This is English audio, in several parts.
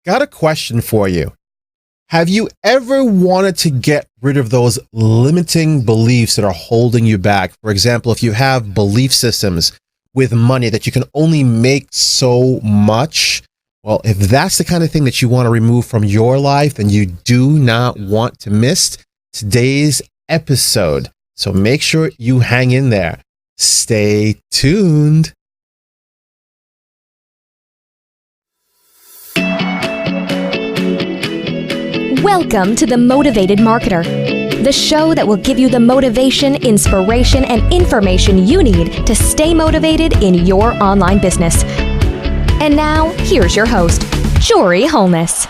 got a question for you. Have you ever wanted to get rid of those limiting beliefs that are holding you back? For example, if you have belief systems with money that you can only make so much, well, if that's the kind of thing that you want to remove from your life, then you do not want to miss today's episode. So make sure you hang in there. Stay tuned. Welcome to the Motivated Marketer, the show that will give you the motivation, inspiration, and information you need to stay motivated in your online business. And now, here's your host, Teri Holland.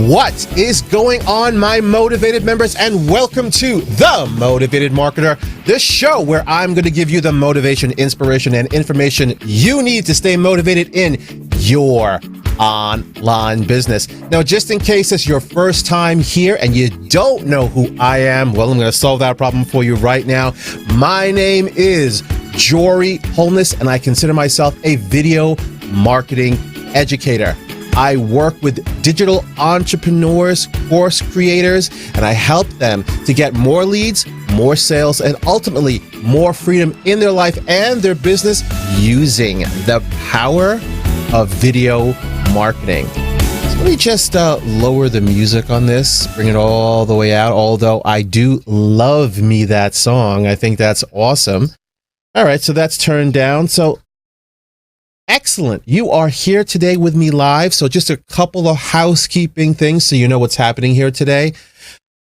What is going on, my motivated members, and welcome to the Motivated Marketer, the show where I'm going to give you the motivation, inspiration, and information you need to stay motivated in your online business. Now, just in case it's your first time here and you don't know who I am, well, I'm going to solve that problem for you right now. My name is Teri Holland, and I consider myself a video marketing educator. I work with digital entrepreneurs, course creators, and I help them to get more leads, more sales, and ultimately more freedom in their life and their business using the power of video marketing. So let me just lower the music on this, bring it all the way out, although I do love me that song. I think that's awesome. All right, so that's turned down. So excellent. You are here today with me live. So just a couple of housekeeping things so you know what's happening here today.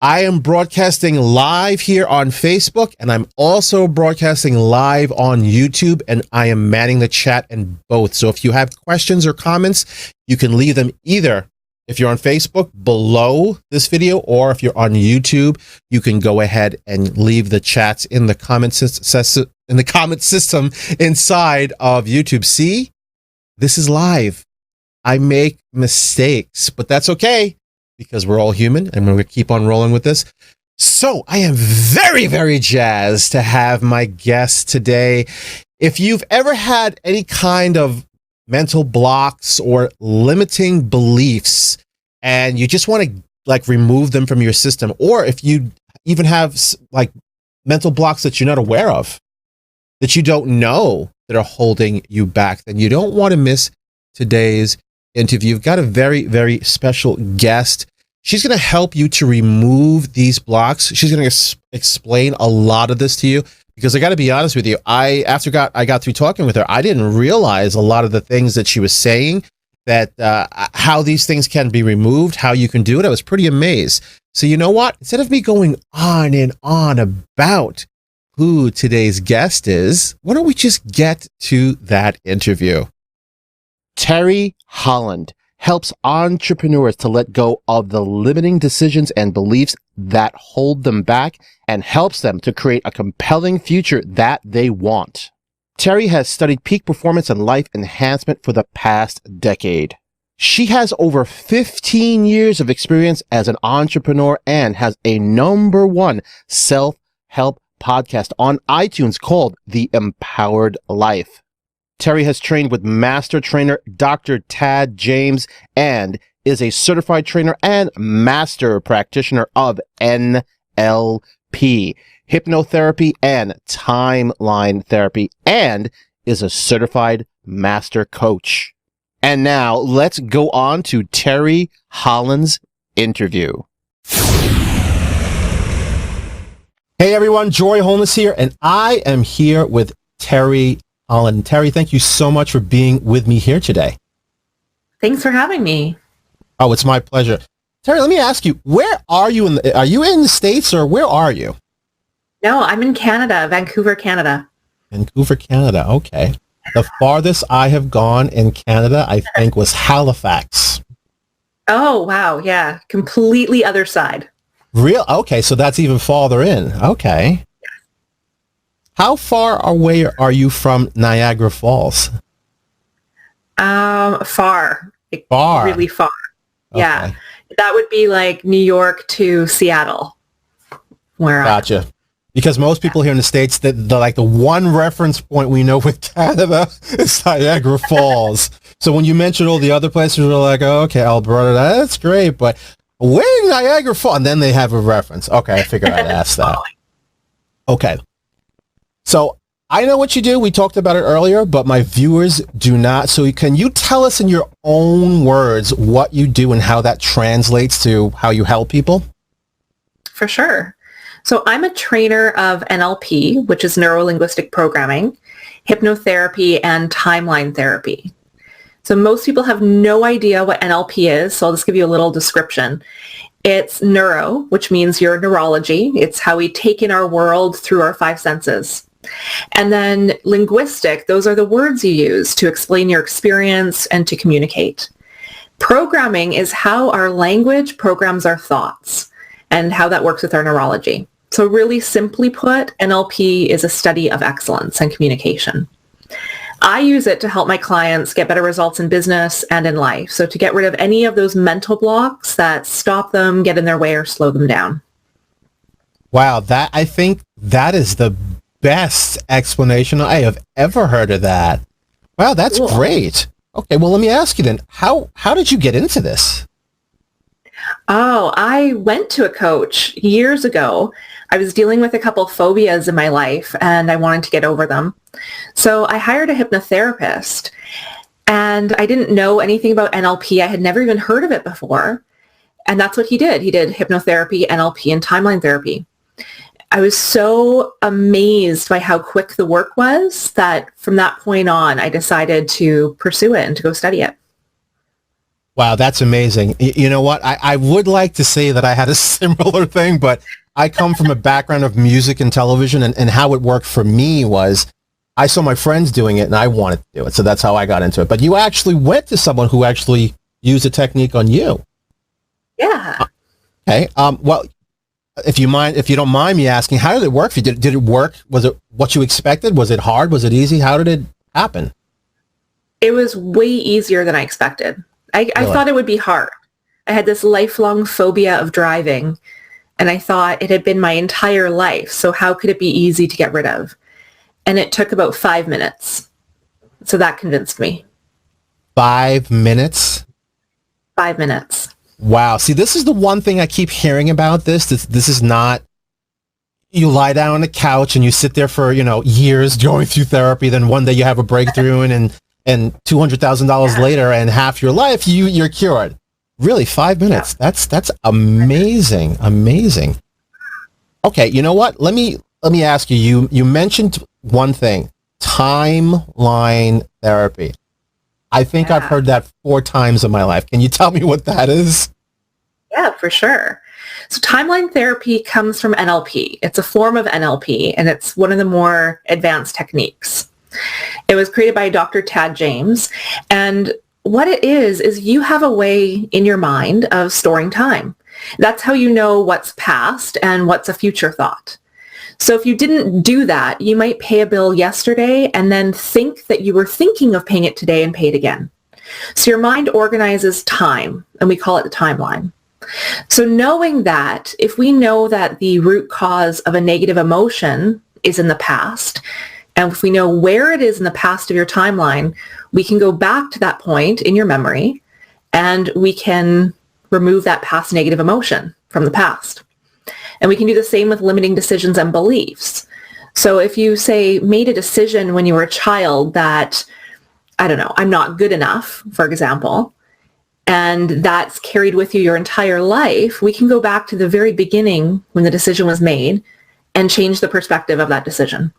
I am broadcasting live here on Facebook, and I'm also broadcasting live on YouTube, and I am manning the chat in both. So if you have questions or comments, you can leave them either if you're on Facebook below this video, or if you're on YouTube, you can go ahead and leave the chats in the comment system inside of YouTube. See, this is live. I make mistakes, but that's okay because we're all human and we're going to keep on rolling with this. So I am very, very jazzed to have my guest today. If you've ever had any kind of mental blocks or limiting beliefs and you just want to remove them from your system, or if you even have mental blocks that you're not aware of, that you don't know that are holding you back, then you don't want to miss today's interview. You've got a very, very special guest. She's going to help you to remove these blocks. She's going to explain a lot of this to you, because I got to be honest with you. After I got through talking with her, I didn't realize a lot of the things that she was saying, that how these things can be removed, how you can do it. I was pretty amazed. So you know what? Instead of me going on and on about who today's guest is, why don't we just get to that interview? Teri Holland helps entrepreneurs to let go of the limiting decisions and beliefs that hold them back, and helps them to create a compelling future that they want. Teri has studied peak performance and life enhancement for the past decade. She has over 15 years of experience as an entrepreneur and has a #1 self-help podcast on iTunes called The Empowered Life. Teri has trained with master trainer Dr. Tad James and is a certified trainer and master practitioner of NLP, hypnotherapy, and timeline therapy, and is a certified master coach. And now let's go on to Teri Holland's interview. Hey everyone, Teri Holland here, and I am here with Teri Holland. Teri, thank you so much for being with me here today. Thanks for having me. Oh, it's my pleasure. Teri, let me ask you, where are you are you in the States, or where are you? No, I'm in Canada, Vancouver, Canada. Vancouver, Canada. Okay. The farthest I have gone in Canada, I think, was Halifax. Oh, wow. Yeah. Completely other side. Real? Okay. So that's even farther in. Okay. How far away are you from Niagara Falls? Far. Far. Really far. Okay. Yeah. That would be like New York to Seattle. Where Gotcha. Because most people here in the States, the one reference point we know with Canada is Niagara Falls. So when you mentioned all the other places, we're like, oh, okay, Alberta, that's great, but where Niagara Falls? And then they have a reference. Okay, I figured I'd ask that. Okay. So I know what you do. We talked about it earlier, but my viewers do not. So can you tell us in your own words what you do and how that translates to how you help people? For sure. So I'm a trainer of NLP, which is neuro-linguistic programming, hypnotherapy, and timeline therapy. So most people have no idea what NLP is, so I'll just give you a little description. It's neuro, which means your neurology. It's how we take in our world through our five senses. And then linguistic, those are the words you use to explain your experience and to communicate. Programming is how our language programs our thoughts and how that works with our neurology. So really simply put, NLP is a study of excellence and communication. I use it to help my clients get better results in business and in life. So to get rid of any of those mental blocks that stop them, get in their way, or slow them down. Wow, I think that is the best explanation I have ever heard of that. Wow, that's Cool. great. Okay, well, let me ask you then, how did you get into this? Oh, I went to a coach years ago. I was dealing with a couple phobias in my life and I wanted to get over them. So I hired a hypnotherapist and I didn't know anything about NLP. I had never even heard of it before. And that's what he did. He did hypnotherapy, NLP, and timeline therapy. I was so amazed by how quick the work was that from that point on, I decided to pursue it and to go study it. Wow, that's amazing. You know what? I would like to say that I had a similar thing, but I come from a background of music and television, and how it worked for me was I saw my friends doing it and I wanted to do it. So that's how I got into it. But you actually went to someone who actually used a technique on you. Yeah. Okay. Well, if you don't mind me asking, how did it work for you? Did it work? Was it what you expected? Was it hard? Was it easy? How did it happen? It was way easier than I expected. I thought it would be hard. I had this lifelong phobia of driving, and I thought it had been my entire life. So how could it be easy to get rid of? And it took about 5 minutes. So that convinced me. 5 minutes? 5 minutes. Wow. See, this is the one thing I keep hearing about this. This is not, you lie down on the couch and you sit there for, years going through therapy. Then one day you have a breakthrough and $200,000 later and half your life, you're cured. Really, 5 minutes. Yeah. That's amazing. Amazing. Okay. You know what? Let me ask you, you mentioned one thing, timeline therapy. I think I've heard that 4 times in my life. Can you tell me what that is? Yeah, for sure. So timeline therapy comes from NLP. It's a form of NLP, and it's one of the more advanced techniques. It was created by Dr. Tad James. And what it is you have a way in your mind of storing time. That's how you know what's past and what's a future thought. So if you didn't do that, you might pay a bill yesterday and then think that you were thinking of paying it today and pay it again. So your mind organizes time, and we call it the timeline. So knowing that, if we know that the root cause of a negative emotion is in the past, and if we know where it is in the past of your timeline, we can go back to that point in your memory, and we can remove that past negative emotion from the past. And we can do the same with limiting decisions and beliefs. So if you say made a decision when you were a child that, I don't know, I'm not good enough, for example, and that's carried with you your entire life, we can go back to the very beginning when the decision was made and change the perspective of that decision.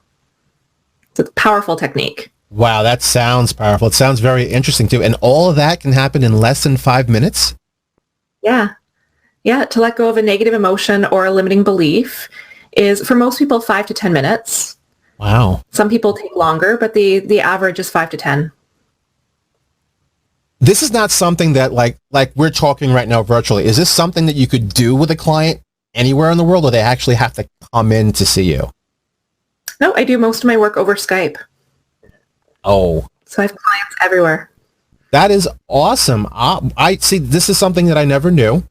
It's a powerful technique. Wow, that sounds powerful. It sounds very interesting too. And all of that can happen in less than 5 minutes? Yeah. Yeah, to let go of a negative emotion or a limiting belief is, for most people, 5 to 10 minutes. Wow. Some people take longer, but the average is 5 to 10. This is not something that like we're talking right now virtually. Is this something that you could do with a client anywhere in the world, or they actually have to come in to see you? No, I do most of my work over Skype. Oh. So I have clients everywhere. That is awesome. I see. This is something that I never knew.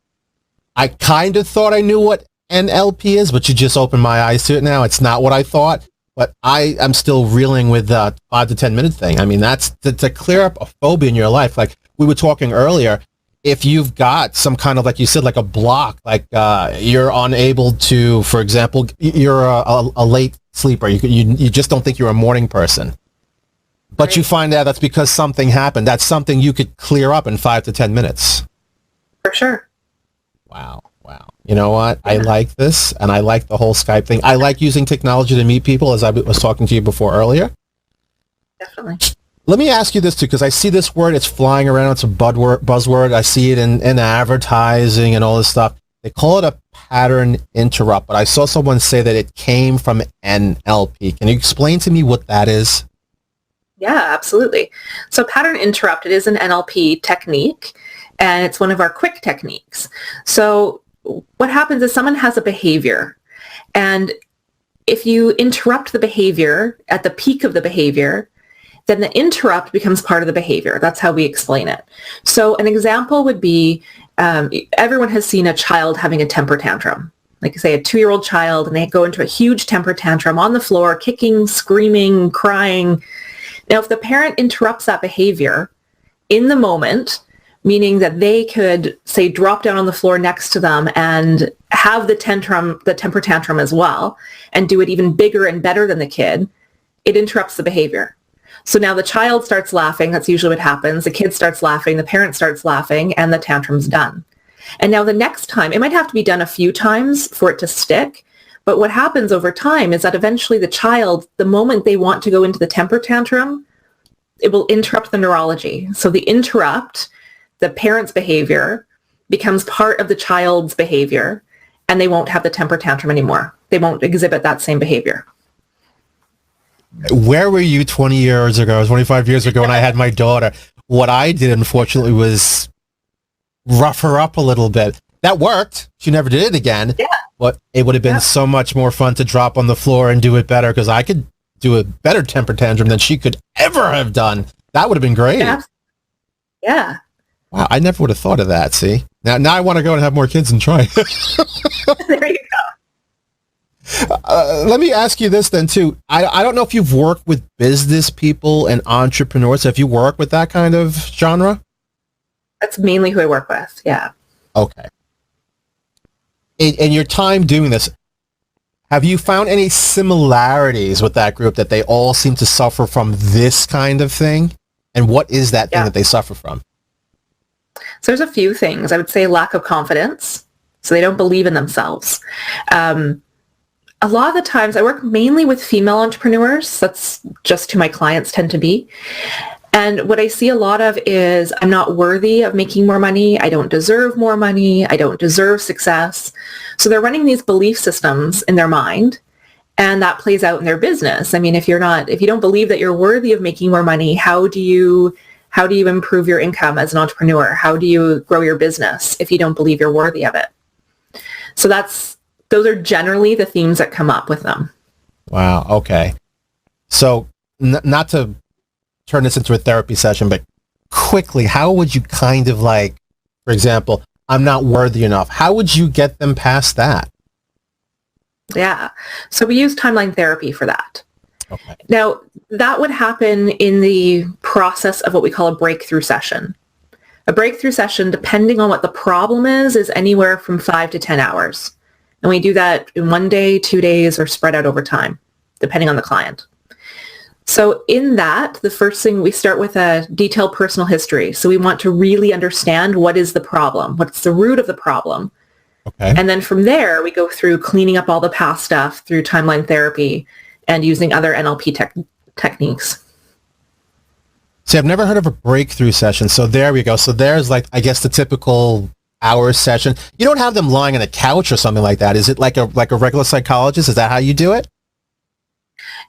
I kind of thought I knew what NLP is, but you just opened my eyes to it now. It's not what I thought, but I'm still reeling with the 5 to 10 minute thing. I mean, that's to clear up a phobia in your life. Like we were talking earlier, if you've got some kind of, like you said, like a block, like you're unable to, for example, you're a late sleeper. You just don't think you're a morning person. But you find out that's because something happened. That's something you could clear up in 5 to 10 minutes. For sure. Wow. You know what? Yeah. I like this, and I like the whole Skype thing. I like using technology to meet people, as I was talking to you before earlier. Definitely. Let me ask you this, too, because I see this word. It's flying around. It's a buzzword. I see it in advertising and all this stuff. They call it a pattern interrupt, but I saw someone say that it came from NLP. Can you explain to me what that is? Yeah, absolutely. So pattern interrupt, it is an NLP technique, and it's one of our quick techniques. So what happens is someone has a behavior, and if you interrupt the behavior at the peak of the behavior, then the interrupt becomes part of the behavior. That's how we explain it. So an example would be, everyone has seen a child having a temper tantrum. Like say a 2-year-old child, and they go into a huge temper tantrum on the floor, kicking, screaming, crying. Now, if the parent interrupts that behavior in the moment, meaning that they could, say, drop down on the floor next to them and have the temper tantrum as well, and do it even bigger and better than the kid, it interrupts the behavior. So now the child starts laughing. That's usually what happens. The kid starts laughing, the parent starts laughing, and the tantrum's done. And now the next time, it might have to be done a few times for it to stick, but what happens over time is that eventually the child, the moment they want to go into the temper tantrum, it will interrupt the neurology. So the interrupt, the parent's behavior, becomes part of the child's behavior, and they won't have the temper tantrum anymore. They won't exhibit that same behavior. Where were you 20 years ago, 25 years ago when I had my daughter? What I did, unfortunately, was rough her up a little bit. That worked. She never did it again. Yeah. But it would have been so much more fun to drop on the floor and do it better, because I could do a better temper tantrum than she could ever have done. That would have been great. Yeah. Wow, I never would have thought of that, see? Now I want to go and have more kids and try. There you go. Let me ask you this then, too. I don't know if you've worked with business people and entrepreneurs. Have you worked with that kind of genre? That's mainly who I work with, yeah. Okay. In your time doing this, have you found any similarities with that group, that they all seem to suffer from this kind of thing? And what is that thing that they suffer from? So there's a few things. I would say lack of confidence. So they don't believe in themselves. A lot of the times I work mainly with female entrepreneurs. That's just who my clients tend to be. And what I see a lot of is, I'm not worthy of making more money. I don't deserve more money. I don't deserve success. So they're running these belief systems in their mind, and that plays out in their business. I mean, if you don't believe that you're worthy of making more money, how do you improve your income as an entrepreneur? How do you grow your business if you don't believe you're worthy of it? So those are generally the themes that come up with them. Wow. Okay. So not to turn this into a therapy session, but quickly, how would you kind of, like, for example, I'm not worthy enough. How would you get them past that? Yeah. So we use timeline therapy for that. Okay. Now, that would happen in the process of what we call a breakthrough session. A breakthrough session, depending on what the problem is anywhere from 5 to 10 hours. And we do that in 1 day, 2 days, or spread out over time, depending on the client. So in that, the first thing, we start with a detailed personal history. So we want to really understand what is the problem, what's the root of the problem. Okay. And then from there, we go through cleaning up all the past stuff through timeline therapy and using other NLP techniques. See, I've never heard of a breakthrough session. So there we go. So there's, like, I guess, the typical hour session. You don't have them lying on a couch or something like that. Is it like a regular psychologist? Is that how you do it?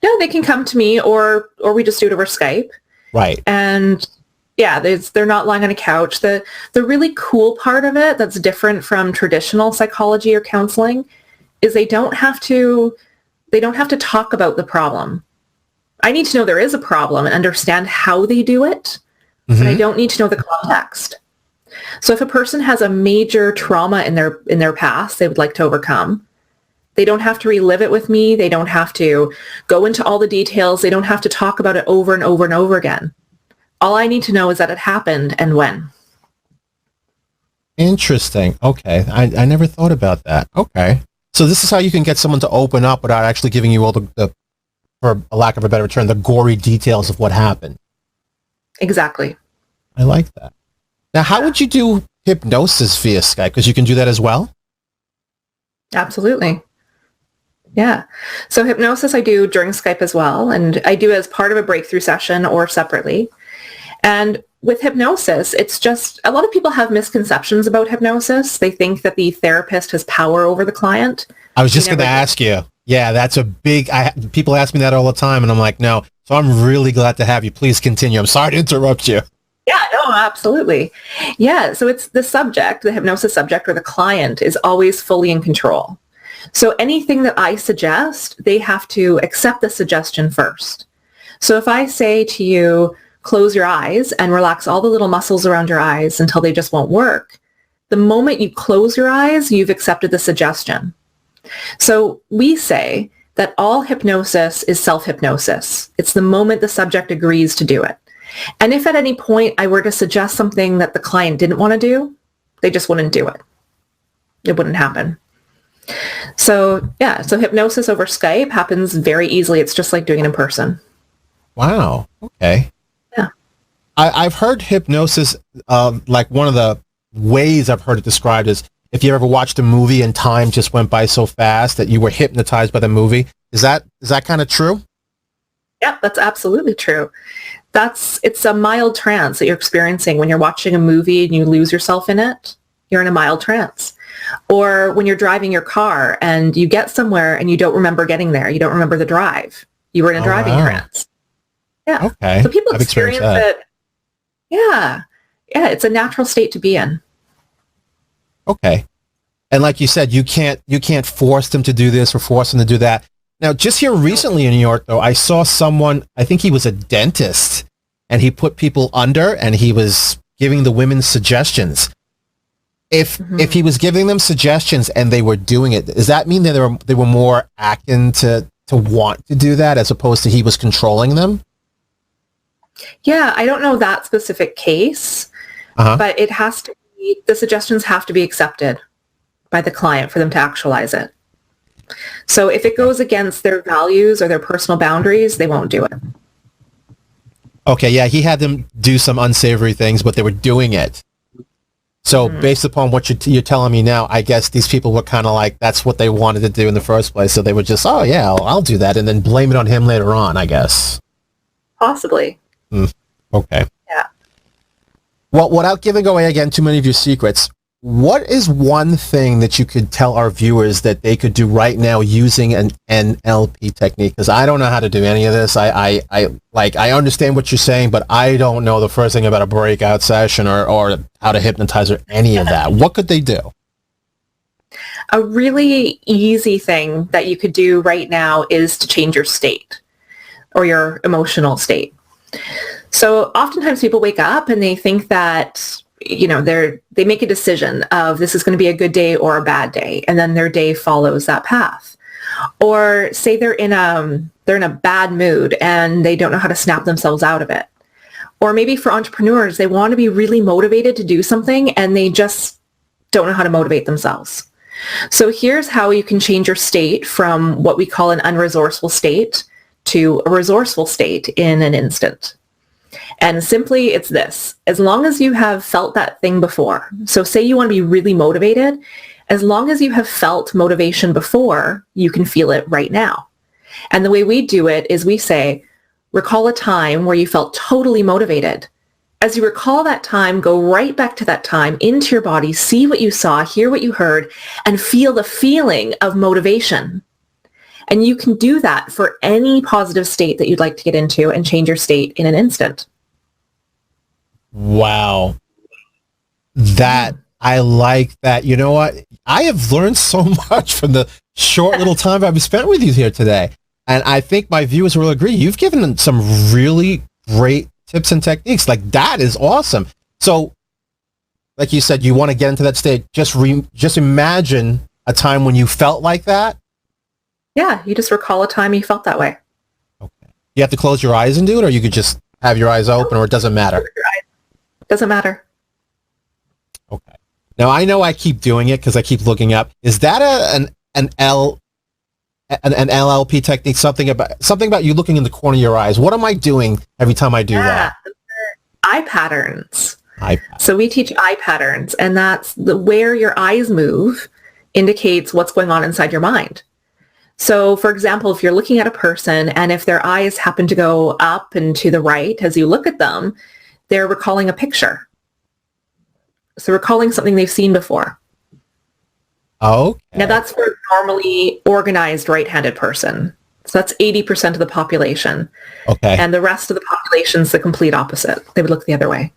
No, they can come to me, or we just do it over Skype. Right. And yeah, they're not lying on a couch. The really cool part of it that's different from traditional psychology or counseling is they don't have to talk about the problem. I need to know there is a problem and understand how they do it, but I don't need to know the context. So if a person has a major trauma in their past they would like to overcome, they don't have to relive it with me. They don't have to go into all the details. They don't have to talk about it over and over and over again. All I need to know is that it happened and when. Interesting. Okay. I never thought about that. Okay. So this is how you can get someone to open up without actually giving you all the for a lack of a better term, the gory details of what happened. Exactly. I like that. Now, how would you do hypnosis via Skype? Because you can do that as well? Absolutely. Yeah. So hypnosis I do during Skype as well, and I do as part of a breakthrough session or separately. And with hypnosis, it's just, a lot of people have misconceptions about hypnosis. They think that the therapist has power over the client. I was just going to ask you. Yeah, that's a big, people ask me that all the time, and I'm like, no. So I'm really glad to have you. Please continue. I'm sorry to interrupt you. Yeah, no, absolutely. Yeah, so it's the subject, the hypnosis subject or the client is always fully in control. So anything that I suggest, they have to accept the suggestion first. So if I say to you, close your eyes and relax all the little muscles around your eyes until they just won't work, the moment you close your eyes, you've accepted the suggestion. So we say that all hypnosis is self-hypnosis. It's the moment the subject agrees to do it. And if at any point I were to suggest something that the client didn't want to do, they just wouldn't do it. It wouldn't happen. So yeah, so hypnosis over Skype happens very easily. It's just like doing it in person. Wow. Okay. Yeah. I've heard hypnosis, like one of the ways I've heard it described is if you ever watched a movie and time just went by so fast that you were hypnotized by the movie. Is that kind of true? Yeah, that's absolutely true. It's a mild trance that you're experiencing when you're watching a movie and you lose yourself in it. You're in a mild trance. Or when you're driving your car and you get somewhere and you don't remember getting there. You don't remember the drive. You were in a driving trance. Yeah. Okay. So people experience it. Yeah. Yeah. It's a natural state to be in. Okay. And like you said, you can't force them to do this or force them to do that. Now, just here recently in New York, though, I saw someone, I think he was a dentist, and he put people under and he was giving the women suggestions. If he was giving them suggestions and they were doing it, does that mean that they were more acting to want to do that as opposed to he was controlling them? Yeah, I don't know that specific case, but it has to be, the suggestions have to be accepted by the client for them to actualize it. So if it goes against their values or their personal boundaries, they won't do it. Okay, yeah, he had them do some unsavory things, but they were doing it. So based upon what you're telling me now, I guess these people were kind of like, that's what they wanted to do in the first place. So they would just, oh yeah, I'll do that, and then blame it on him later on, I guess. Possibly. Okay. Yeah. Well, without giving away again too many of your secrets, what is one thing that you could tell our viewers that they could do right now using an NLP technique? Because I don't know how to do any of this. I understand what you're saying, but I don't know the first thing about a breakout session or how to hypnotize or any of that. What could they do? A really easy thing that you could do right now is to change your state or your emotional state. So oftentimes people wake up and they think that, you know, they make a decision of this is going to be a good day or a bad day, and then their day follows that path. Or say they're in a bad mood and they don't know how to snap themselves out of it. Or maybe for entrepreneurs, they want to be really motivated to do something and they just don't know how to motivate themselves. So here's how you can change your state from what we call an unresourceful state to a resourceful state in an instant. And simply, it's this. As long as you have felt that thing before, so say you want to be really motivated, as long as you have felt motivation before, you can feel it right now. And the way we do it is we say, recall a time where you felt totally motivated. As you recall that time, go right back to that time, into your body, see what you saw, hear what you heard, and feel the feeling of motivation. And you can do that for any positive state that you'd like to get into and change your state in an instant. Wow. That, I like that. You know what? I have learned so much from the short little time I've spent with you here today. And I think my viewers will agree. You've given them some really great tips and techniques. Like, that is awesome. So like you said, you want to get into that state, just imagine a time when you felt like that. Yeah, you just recall a time you felt that way. Okay. You have to close your eyes and do it, or you could just have your eyes open, or it doesn't matter? Doesn't matter. Okay. Now, I know I keep doing it because I keep looking up. Is that an LLP technique? Something about you looking in the corner of your eyes. What am I doing every time I do that? Eye patterns. So we teach eye patterns, and that's where your eyes move indicates what's going on inside your mind. So, for example, if you're looking at a person and if their eyes happen to go up and to the right as you look at them, they're recalling a picture. So recalling something they've seen before. Okay. Now that's for a normally organized right-handed person. So that's 80% of the population. Okay. And the rest of the population is the complete opposite. They would look the other way.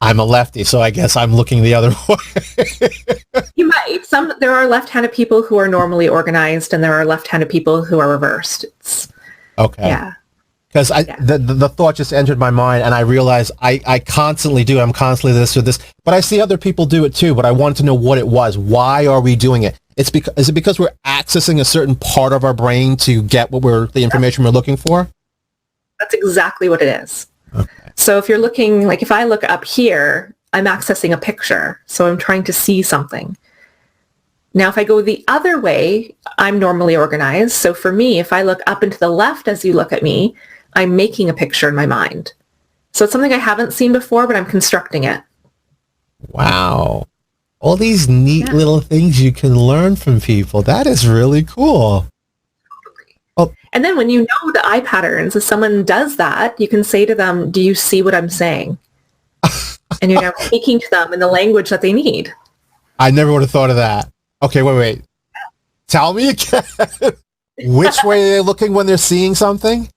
I'm a lefty, so I guess I'm looking the other way. You might. There are left-handed people who are normally organized, and there are left-handed people who are reversed. Okay. Yeah. Because the thought just entered my mind, and I realized I constantly do. I'm constantly this or this, but I see other people do it too. But I wanted to know what it was. Why are we doing it? Is it because we're accessing a certain part of our brain to get the information we're looking for? That's exactly what it is. Okay. So if you're looking, like if I look up here, I'm accessing a picture. So I'm trying to see something. Now, if I go the other way, I'm normally organized. So for me, if I look up and to the left as you look at me, I'm making a picture in my mind. So it's something I haven't seen before, but I'm constructing it. Wow. All these neat little things you can learn from people. That is really cool. Oh. And then when you know the eye patterns, if someone does that, you can say to them, do you see what I'm saying? And you're now speaking to them in the language that they need. I never would have thought of that. Okay, wait. Tell me again. Which way are they looking when they're seeing something?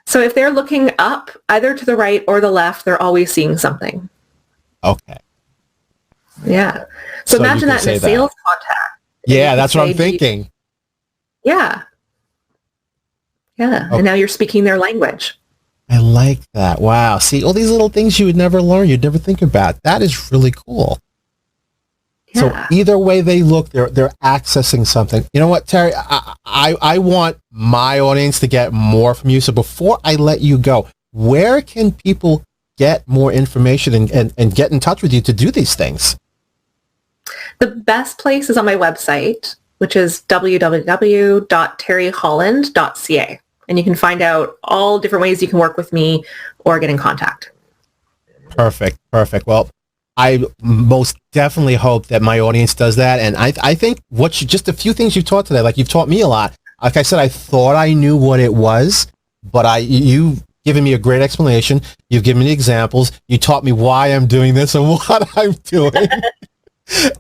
So if they're looking up, either to the right or the left, they're always seeing something. Okay. Yeah. So imagine that in a sales contact. Yeah, that's what I'm thinking. Yeah. Yeah. Okay. And now you're speaking their language. I like that. Wow. See, all these little things you would never learn, you'd never think about. That is really cool. Yeah. So either way they look, they're accessing something. You know what, Teri? I want my audience to get more from you. So before I let you go, where can people get more information and get in touch with you to do these things? The best place is on my website, which is www.teriholland.ca. And you can find out all different ways you can work with me or get in contact. Perfect. Well, I most definitely hope that my audience does that. And I think just a few things you've taught today, like you've taught me a lot. Like I said, I thought I knew what it was, but you've given me a great explanation. You've given me examples. You taught me why I'm doing this and what I'm doing.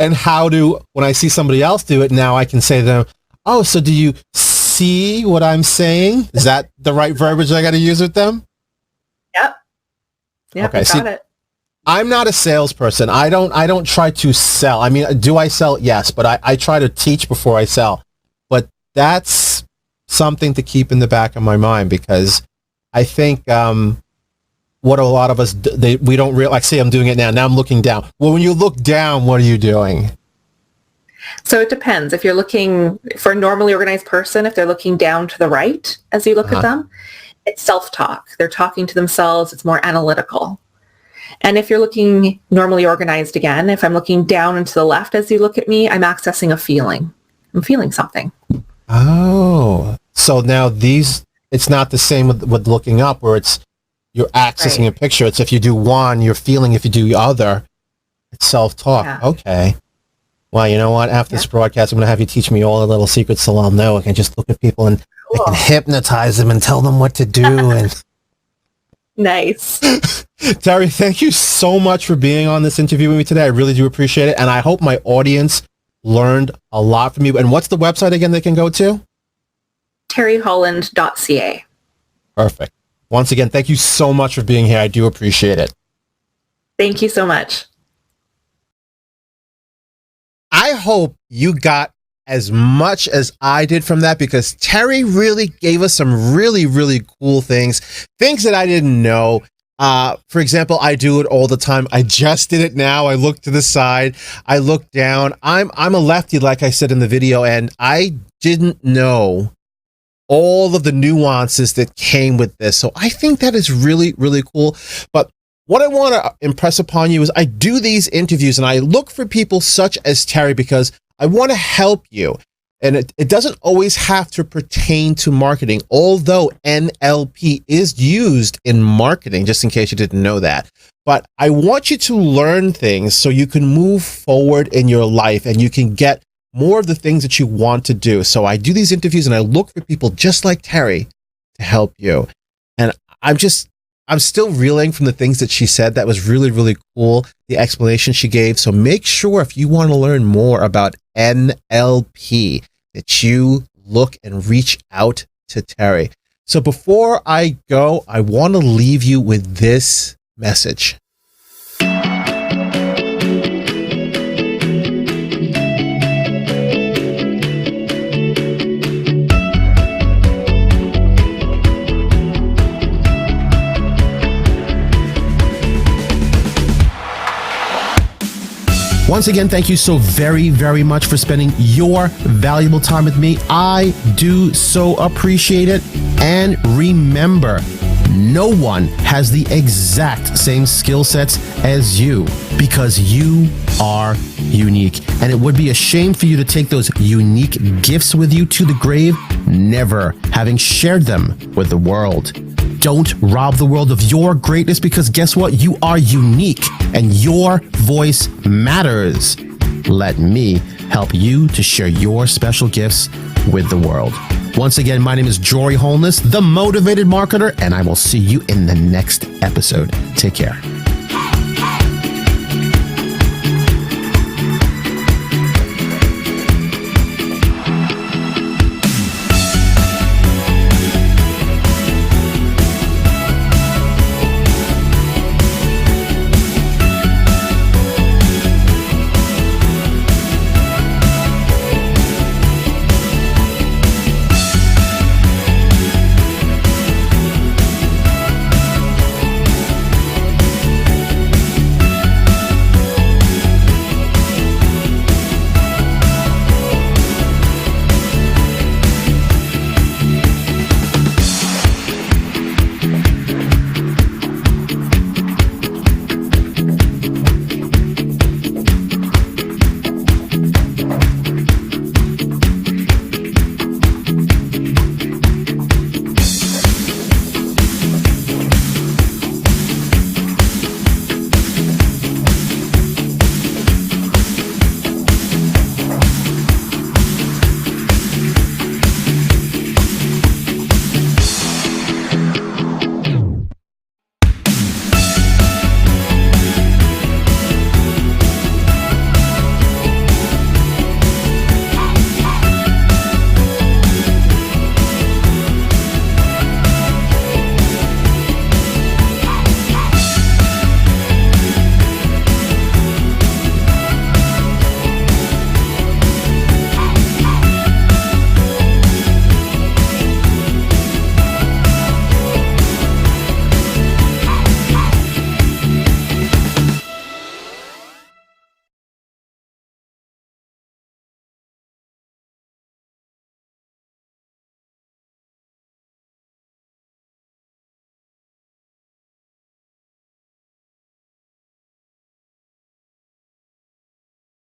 And when I see somebody else do it, now I can say to them, oh, so do you see what I'm saying? Is that the right verbiage I got to use with them? Yep. Okay, got it. I'm not a salesperson. I don't try to sell. I mean, do I sell? Yes, but I try to teach before I sell. But that's something to keep in the back of my mind, because I think what a lot of us, we don't realize, like, say I'm doing it now. Now I'm looking down. Well, when you look down, what are you doing? So it depends. If you're looking for a normally organized person, if they're looking down to the right as you look at them, it's self-talk. They're talking to themselves. It's more analytical. And if you're looking normally organized again, if I'm looking down and to the left as you look at me, I'm accessing a feeling. I'm feeling something. Oh, so now it's not the same with looking up, where you're accessing a picture. It's if you do one, you're feeling. If you do the other, it's self-talk. Yeah. Okay. Well, you know what? After this broadcast, I'm going to have you teach me all the little secrets so I'll know. I can just look at people and I can hypnotize them and tell them what to do. And nice. Teri, thank you so much for being on this interview with me today. I really do appreciate it. And I hope my audience learned a lot from you. And what's the website again they can go to? teriholland.ca. Perfect. Once again, thank you so much for being here. I do appreciate it. Thank you so much. I hope you got as much as I did from that, because Teri really gave us some really, really cool things that I didn't know. For example, I do it all the time. I just did it now. I look to the side. I look down. I'm a lefty, like I said in the video, and I didn't know all of the nuances that came with this. So I think that is really, really cool. But what I want to impress upon you is I do these interviews and I look for people such as Teri because I want to help you. And it doesn't always have to pertain to marketing, although NLP is used in marketing, just in case you didn't know that. But I want you to learn things so you can move forward in your life and you can get more of the things that you want to do. So I do these interviews and I look for people just like Teri to help you. And I'm still reeling from the things that she said. That was really, really cool, the explanation she gave. So make sure if you want to learn more about NLP that you look and reach out to Teri. So before I go, I want to leave you with this message. Once again, thank you so very, very much for spending your valuable time with me. I do so appreciate it. And remember, no one has the exact same skill sets as you because you are unique. And it would be a shame for you to take those unique gifts with you to the grave, never having shared them with the world. Don't rob the world of your greatness because guess what? You are unique and your voice matters. Let me help you to share your special gifts with the world. Once again, my name is Teri Holland, the Motivated Marketer, and I will see you in the next episode. Take care.